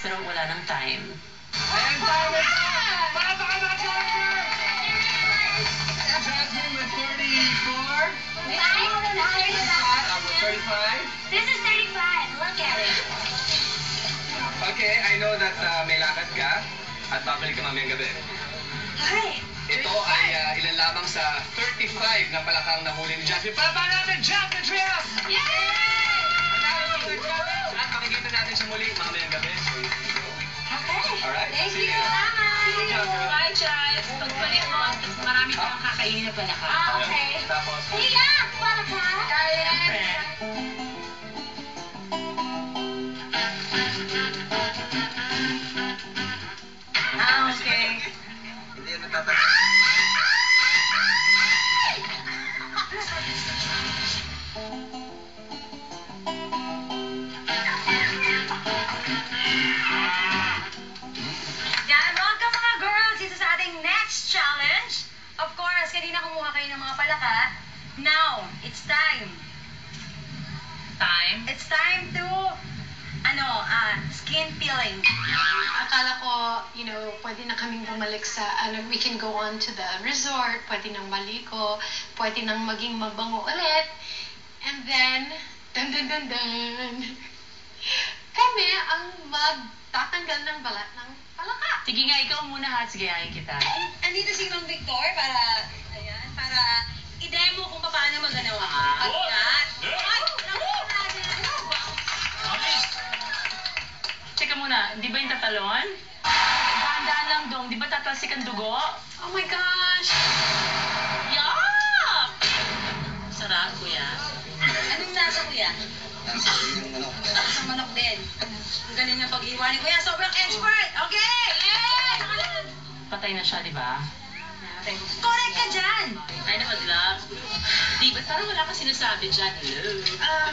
pero wala nang time. And time is para sa mga Jasmine! Jasmine with 34. 35? This is 35. Look at it. Okay, I know that may lakad ka at babalik ka mamayang gabi. Hi. Ito ay ilan lamang sa 35 na palakang nahuli ni Jasmine. Palapakan natin, Jasmine Trias! Yay! At makikita natin siya muli mamayang gabi. So, you can go. Okay. Alright. Thank See you. ya. Bye. Good job, girl. Bye, Chad. Pagbalik mo, marami ka pang kakainin na pala ka. Okay. Tapos, Hey, yeah. Para ka? Siyempre. Okay. hindi yan natatanong. Yan, welcome mga girls dito sa ating next challenge. Of course, kanina kumuha kayo ng mga palaka. Now, it's time. Time? It's time to, skin peeling. Akala ko, pwede na kaming bumalik sa, we can go on to the resort, pwede nang maliko, pwede nang maging mabango ulit. And then, dun dun dun dun, kami ang magtatanggal ng balat ng palaka. Sige nga, ikaw muna ha. Sige, ayayin kita. Andito si Mang Victor para i-demo kung paano maganawa ang pagkat. Teka muna, di ba yung tatalon? Dahan-dahan lang dong, di ba tatalsik ang dugo? Oh my gosh! Yuck! Sarap, kuya. Anong nasa kuya? Nasa yung manok. Sa manok din. Ang galing ng pag-iwa ni kuya. Sobrang expert! Okay! Patay na siya, di ba? Correct ka dyan! Ay, naman, love. Di ba, parang wala ka sinasabi dyan. Hello?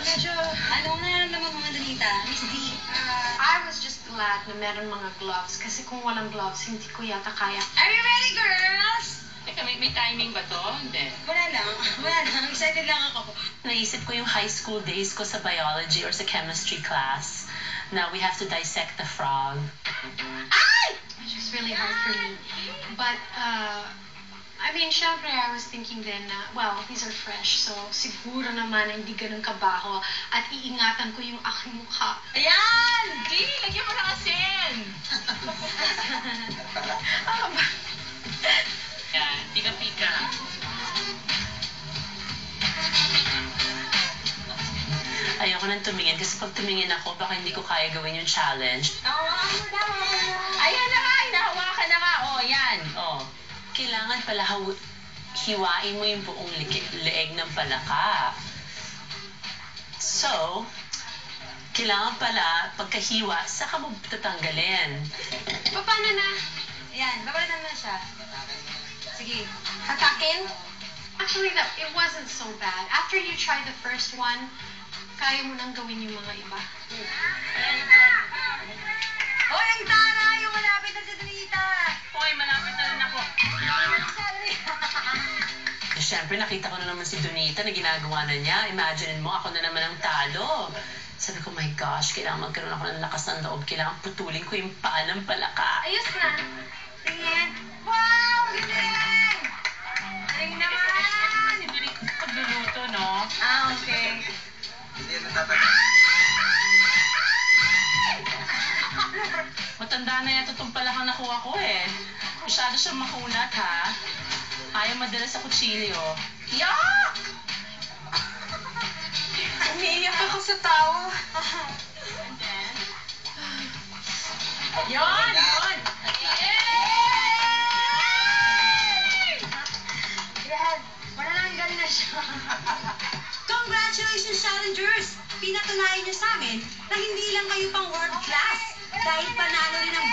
Medyo, anong nararamdaman mga Donita? Miss D? I was just glad na meron mga gloves kasi kung walang gloves, hindi ko yata kaya. Are you ready, girls? Teka, may timing ba to? Hindi. Wala lang. Excited lang ako. Naisip ko yung high school days ko sa biology or sa chemistry class. Now we have to dissect the frog. Ay! It's just really hard for me. But, syempre, I was thinking then, these are fresh, so siguro naman hindi ganun kabaho at iingatan ko yung aking mukha. Ayan! Di, lagyan mo na asin! Ano ba? Yan, pika-pika. Ayoko nang tumingin kasi pag tumingin ako, baka hindi ko kaya gawin yung challenge. Ayan na nga, hinahawakan na nga. Oh, yan. Oh. Kailangan pala hiwain mo yung buong leeg ng palaka. So, kailangan pala pagkahiwa, saka mo tatanggalin. Paano na? Ayan, babalitan mo na siya. Sige. Hatakin? Actually, it wasn't so bad. After you try the first one, kaya mo nang gawin yung mga iba. Hoy, ang tara! Yung malapit na si Donita! Hoy, malapit na rin ako. Siyempre, nakita ko na naman si Donita na ginagawa na niya. Imagine mo, ako na naman ang talo. Sabi ko, my gosh, kailangan magkaroon ako ng lakas ng loob. Kailangan putulin ko yung paa ng palaka. Ayos na. Tingin. Wow! Galing! Galing naman! Si Donita pagluluto, no? Okay. Hindi yan natatanong. Matanda na yata itong palakang nakuha ko eh. Masyado siyang makunat, ha? Ayaw madala sa kutsilyo. Yuck! Umiiyak ako sa tawa. And then... Yon! Yon! Yan. Manananggal na siya. Congratulations, challengers! Pinatunayan niyo sa amin na hindi lang kayo pang world class dahil panalo rin ang